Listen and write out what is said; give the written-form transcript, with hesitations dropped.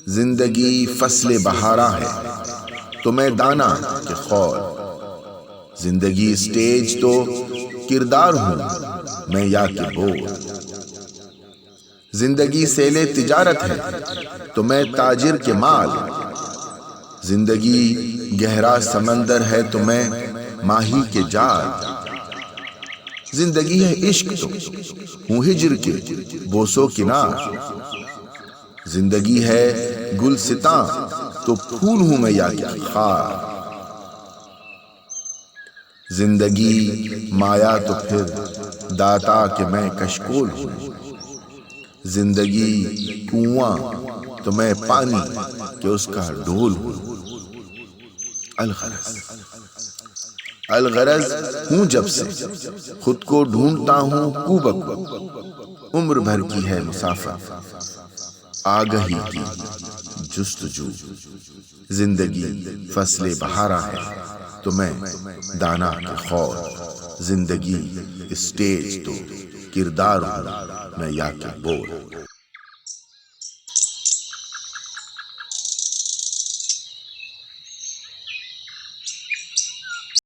زندگی فصل بہارا ہے تو میں دانا کہ خور، زندگی سٹیج تو کردار ہوں میں یا کہ بور، زندگی سیل تجارت ہے تو میں تاجر کے مال، زندگی گہرا سمندر ہے تو میں ماہی کے جال، زندگی ہے عشق تو ہوں ہجر کے بوسو کنار، زندگی ہے گلستاں تو پھول ہوں میں یا کہ خار، زندگی مایا تو پھر داتا کہ میں کشکول ہوں، زندگی کنواں تو میں پانی کہ اس کا ڈول ہوں، الغرض ہوں جب سے خود کو ڈھونڈتا ہوں کو بکو، عمر بھر کی ہے مسافت آگہی کی جستجو، زندگی فصل بہارا ہے تو میں دانا کہ خور، زندگی اسٹیج تو کردار ہوں میں یا کہ بور۔